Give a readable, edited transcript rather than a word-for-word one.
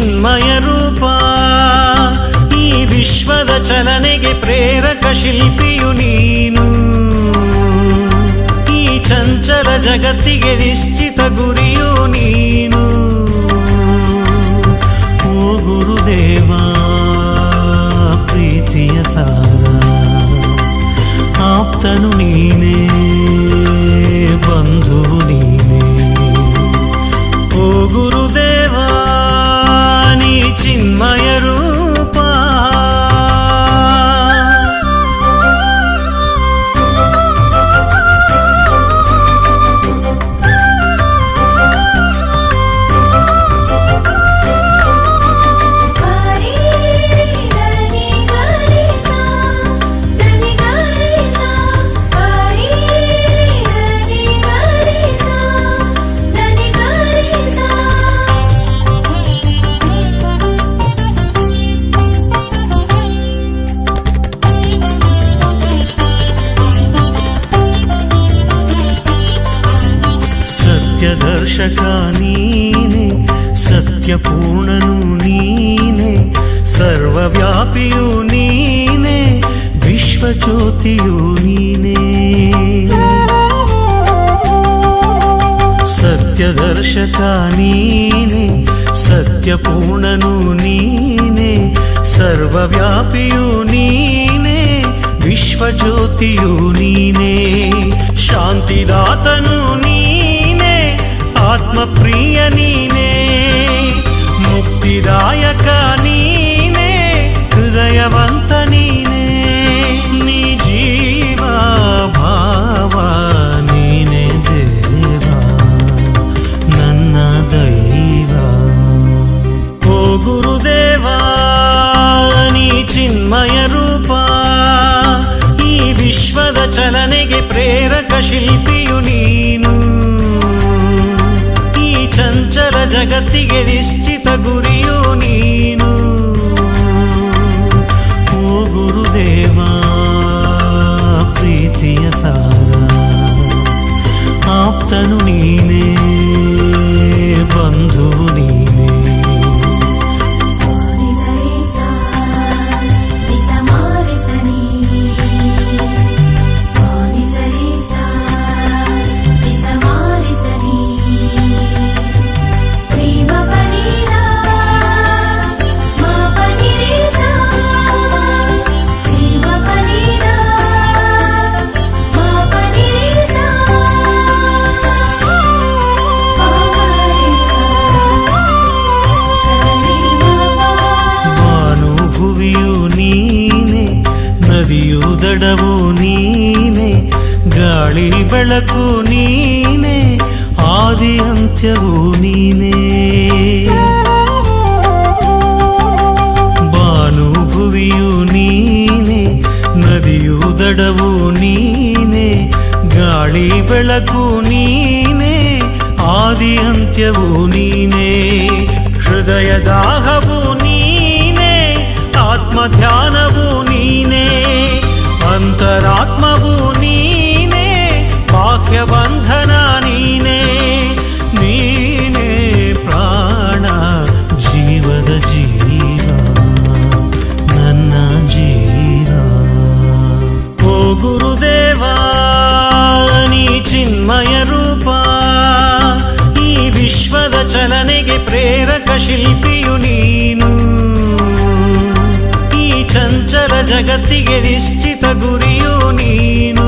ಚಿನ್ಮಯ ರೂಪ. ಈ ವಿಶ್ವದ ಚಲನೆಗೆ ಪ್ರೇರಕ ಶಿಲ್ಪಿಯು ನೀನು. ಈ ಚಂಚಲ ಜಗತ್ತಿಗೆ ನಿಶ್ಚಿತ ಗುರಿಯು ನೀನು. ಓ ಗುರುದೇವ ಪ್ರೀತಿಯ ತಾರ, ಆಪ್ತನು ನೀನೇ, ಬಂಧುವು ನೀನೇ. ಓ ಗುರುದೇವ ನೀ ಚಿನ್ಮಯ ರೂಪ. ಸತ್ಯದರ್ಶಕ ನೀನೆ, ಸತ್ಯಪೂರ್ಣನು ನೀನೆ, ಸರ್ವವ್ಯಾಪಿಯು ನೀನೆ, ವಿಶ್ವಜ್ಯೋತಿಯು ನೀನೆ. ಸತ್ಯದರ್ಶಕ ನೀನೆ, ಸತ್ಯಪೂರ್ಣನು ನೀನೆ, ಸರ್ವವ್ಯಾಪಿಯು ನೀನೆ, ವಿಶ್ವಜ್ಯೋತಿಯು ನೀನೆ. ಶಾಂತಿದಾತನು ನೀನೆ, ಆತ್ಮಪ್ರಿಯ ನೀನೇ, ಮುಕ್ತಿದಾಯಕ ನೀನೇ, ಹೃದಯವಂತ ನೀನೇ. ನೀ ಜೀವ ಭಾವ ನೀನೇ ದೇವ, ನನ್ನ ದೈವ. ಓ ಗುರುದೇವ ನೀ ಚಿನ್ಮಯ ರೂಪ. ಈ ವಿಶ್ವದ ಚಲನೆಗೆ ಪ್ರೇರಕ ಶಿಲ್ಪಿಯು ನೀನು. ಈ ಚಂಚಲ ಜಗತ್ತಿಗೆ ನಿಶ್ಚಿತ ಗುರಿಯು ನೀನು. ಓ ಗುರುದೇವ ಪ್ರೀತಿಯ ತಾರ, ಆಪ್ತನು ನೀನೇ, ಬಂಧುವು ನೀನೇ. ನದಿಯು ದಡವು ನೀನೆ, ಗಾಳಿ ಬೆಳಕು ನೀನೆ, ಆದಿ ಅಂತ್ಯವೂ ನೀನೆ. ಭಾನುಭುವಿಯು ನೀನೆ, ನದಿಯು ದಡವು ನೀನೆ, ಗಾಳಿ ಬೆಳಕು ನೀನೆ, ಆದಿ ಅಂತ್ಯವೂ ನೀನೆ. ಹೃದಯ ದಾಹವು ನೀನೆ, ಆತ್ಮ ಧ್ಯಾನವು ನೀನೆ, ಅಂತರಾತ್ಮವು ನೀನೆ, ಬಾಹ್ಯ ಬಂಧನ ನೀನೆ. ನೀನೇ ಪ್ರಾಣ ಜೀವದ ಜೀವ, ನನ್ನ ಜೀವ. ಓ ಗುರುದೇವ ನೀ ಚಿನ್ಮಯ ರೂಪ. ಈ ವಿಶ್ವದ ಚಲನೆಗೆ ಪ್ರೇರಕ ಶಿಲ್ಪಿಯು ನೀನು. ಚಂಚಲ ಜಗತ್ತಿಗೆ ನಿಶ್ಚಿತ ಗುರಿಯು ನೀನು.